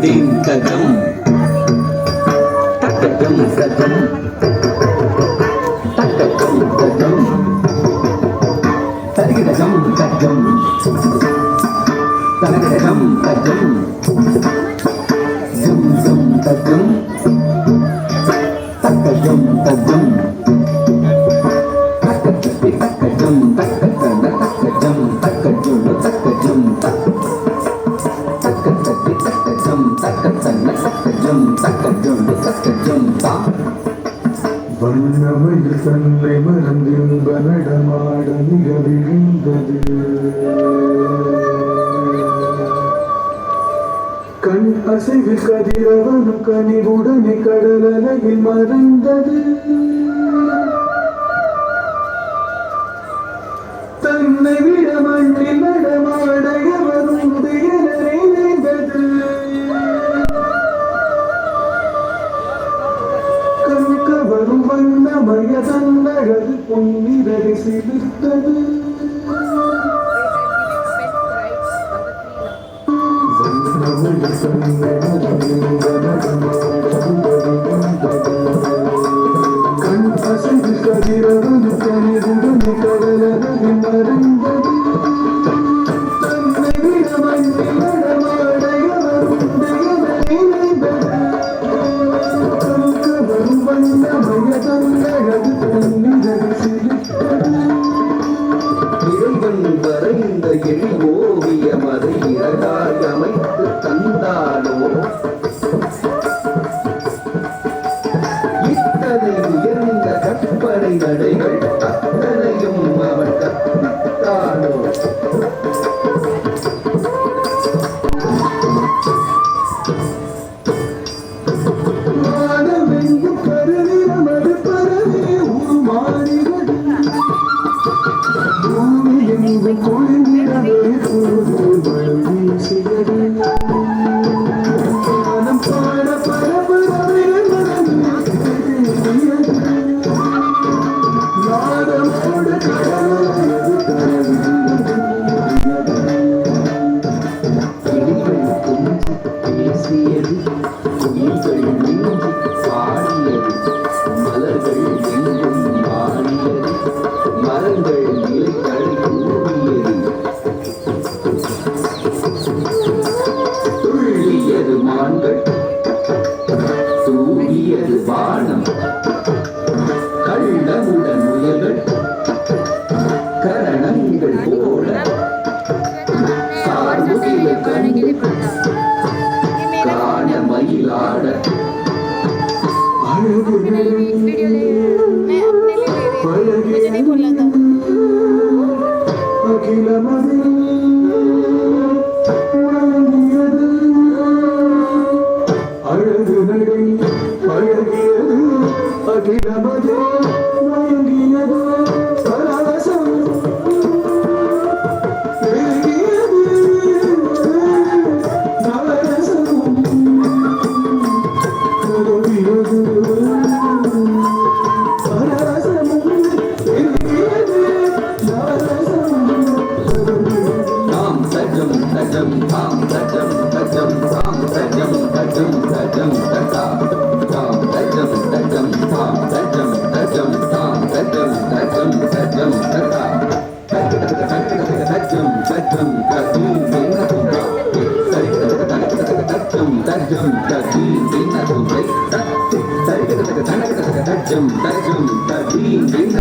din tajam tajam tajam tajam tajam tajam tajam tajam tajam zum zum tajam tajam tajam வண்ணமயில் தன்னை மறந்திருந்த நடமாட மிக விழுந்தது கண் அசைவில் கதிரவனும் கனிவுடனே கடலலையில் மறைந்தது தன்னை விட மண்ணில் நடமாட எவரும் நினைந்தது கண்கவரும் வண்ணமய தன்னழகு பொன்னிறகை சிலிர்த்தது வண்ணமய தன்னை மறந்திருந்த நடமாட கண் அசைவில் கதிரவனும் கனிவுடனே கடலலையில் மறைந்தது தன்னை விட மண்ணில் நடமாட எவரும் நினைந்தது இறைவன் வரைந்த எழி ஓவியம் அதை இறகாய் அமைத்து தந்தாலோ இத்தனை உயர்ந்த கற்பனை நடைகள் அத்தனையும் அவன் கற்பித்தாலோ தூவியது வானம் கள்ளமுடன் முயல்கள் கரணங்கள் போல சார்புகிலை காண மயிலாட அழகு நடை அழகியது அகிலமதே மயங்கியது சராசம் பெருகியது நவரசமும் கருவியது சராசமும் பெருகியது நவரசமும் தாம் தஜம் தஜம் தாம் தஜம் தஜம் தாம் தஜம் தஜம் தஜம் தஜா தாம் தஜம் தஜம் தாம் தஜம் தஜம் தாம் தஜம் தஜம் தஜம் தஜா தஜம் தஜம் கதி வினதுகா தஜம் தஜம் கதி வினதுகை தஜம் தஜம் கதி வின